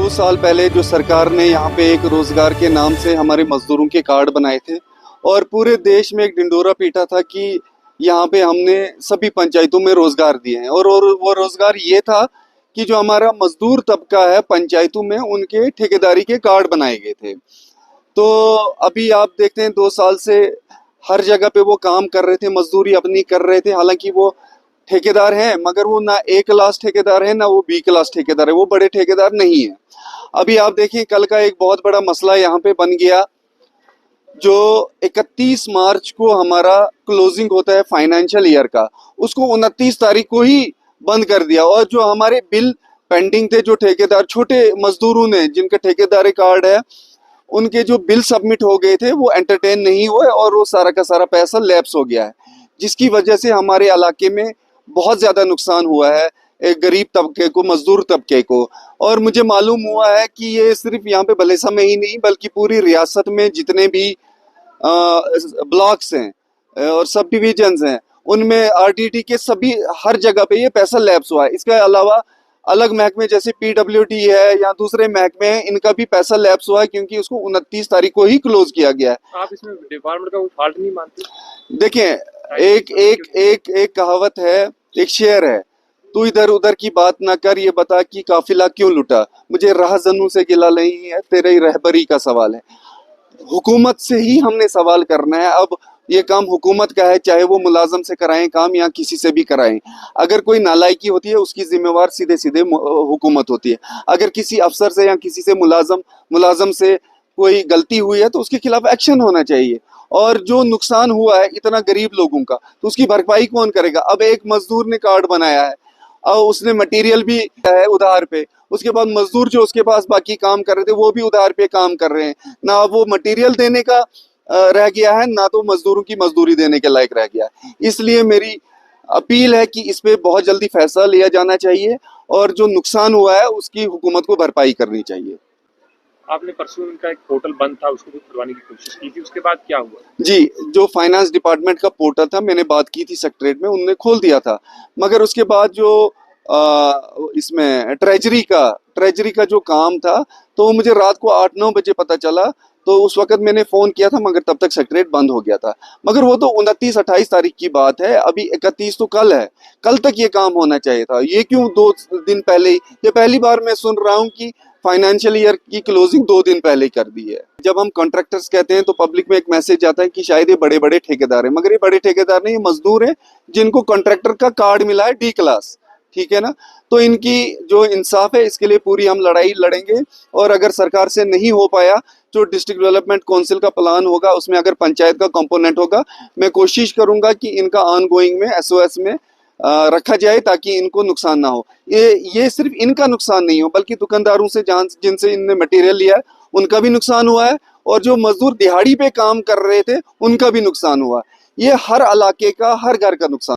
2 साल पहले जो सरकार ने यहाँ पे एक रोजगार के नाम से हमारे मजदूरों के कार्ड बनाए थे और पूरे देश में एक ढिंडोरा पीटा था कि यहाँ पे हमने सभी पंचायतों में रोजगार दिए हैं और वो रोजगार ये था कि जो हमारा मजदूर तबका है पंचायतों में उनके ठेकेदारी के कार्ड बनाए गए थे। तो अभी आप देखते हैं 2 साल से हर जगह पे वो काम कर रहे थे, मजदूरी अपनी कर रहे थे, हालांकि वो ठेकेदार हैं मगर वो ना ए क्लास ठेकेदार है ना वो बी क्लास ठेकेदार है, वो बड़े ठेकेदार नहीं है। अभी आप देखिए कल का एक बहुत बड़ा मसला यहाँ पे बन गया, जो 31 मार्च को हमारा क्लोजिंग होता है फाइनेंशियल ईयर का, उसको 29 तारीख को ही बंद कर दिया और जो हमारे बिल पेंडिंग थे, जो ठेकेदार छोटे मजदूरों ने जिनका ठेकेदारी कार्ड है उनके जो बिल सबमिट हो गए थे वो एंटरटेन नहीं हुए और वो सारा का सारा पैसा लैप्स हो गया है, जिसकी वजह से हमारे इलाके में बहुत ज्यादा नुकसान हुआ है एक गरीब तबके को, मजदूर तबके को। और मुझे मालूम हुआ है कि ये सिर्फ यहाँ पे भलेसा में ही नहीं बल्कि पूरी रियासत में जितने भी ब्लॉक्स हैं और सब डिविजन्स हैं उनमें आरडीटी के सभी हर जगह पे ये पैसा लैप्स हुआ है। इसके अलावा अलग महकमे जैसे पीडब्ल्यूडी है या दूसरे महकमे हैं, इनका भी पैसा लैप्स हुआ है क्योंकि उसको 29 तारीख को ही क्लोज किया गया है। आप इसमें डिपार्टमेंट का कोई फॉल्ट नहीं मानते? देखिए एक एक एक एक कहावत है, एक शेर है, तू इधर उधर की बात ना कर, ये बता कि काफिला क्यों लुटा। मुझे राहजनों से गिला नहीं है, तेरे रहबरी का सवाल है। हुकूमत से ही हमने सवाल करना है। अब ये काम हुकूमत का है, चाहे वो मुलाजम से कराएं काम या किसी से भी कराएं। अगर कोई नालायकी होती है उसकी जिम्मेवार सीधे सीधे हुकूमत होती है। अगर किसी अफसर से या किसी से मुलाजम से कोई गलती हुई है तो उसके खिलाफ एक्शन होना चाहिए। और जो नुकसान हुआ है इतना गरीब लोगों का, तो उसकी भरपाई कौन करेगा? अब एक मजदूर ने कार्ड बनाया है और उसने मटेरियल भी है उधार पे, उसके बाद मजदूर जो उसके पास बाकी काम कर रहे थे वो भी उधार पे काम कर रहे हैं, ना वो मटेरियल देने का रह गया है ना तो मजदूरों की मजदूरी देने के लायक रह गया है। इसलिए मेरी अपील है कि इस पे बहुत जल्दी फैसला लिया जाना चाहिए और जो नुकसान हुआ है उसकी हुकूमत को भरपाई करनी चाहिए। आपने परसों इनका एक पोर्टल बंद था उसको भी खुलवाने की कोशिश की थी, उसके बाद क्या हुआ? जी, जो फाइनेंस डिपार्टमेंट का पोर्टल था मैंने बात की थी सेक्रेटरीट में, उन्होंने खोल दिया था, मगर उसके बाद जो इसमें ट्रेजरी का जो काम था तो मुझे रात को 8-9 बजे पता चला, तो उस वक्त मैंने फोन किया था मगर तब तक सेक्रेटरीट बंद हो गया था। मगर वो तो 29-28 तारीख की बात है, अभी 31 तो कल है, कल तक ये काम होना चाहिए था। ये क्यों 2 दिन पहले ही? ये पहली बार मैं सुन रहा हूँ कि फाइनेंशियल ईयर की क्लोजिंग 2 दिन पहले कर दी है। जब हम कॉन्ट्रैक्टर्स कहते हैं तो पब्लिक में एक मैसेज आता है कि शायद ये बड़े बड़े ठेकेदार हैं, मगर ये बड़े ठेकेदार नहीं, ये मजदूर हैं जिनको कॉन्ट्रैक्टर का कार्ड मिला है डी क्लास, ठीक है ना। तो इनकी जो इंसाफ है इसके लिए पूरी हम लड़ाई लड़ेंगे और अगर सरकार से नहीं हो पाया जो डिस्ट्रिक्ट डेवलपमेंट काउंसिल का प्लान होगा उसमें अगर पंचायत का कंपोनेंट होगा, मैं कोशिश करूंगा कि इनका ऑनगोइंग में एसओएस में रखा जाए ताकि इनको नुकसान ना हो। ये सिर्फ इनका नुकसान नहीं हो बल्कि दुकानदारों से जिनसे इनने मटेरियल लिया है उनका भी नुकसान हुआ है और जो मजदूर दिहाड़ी पे काम कर रहे थे उनका भी नुकसान हुआ है। ये हर इलाके का, हर घर का नुकसान।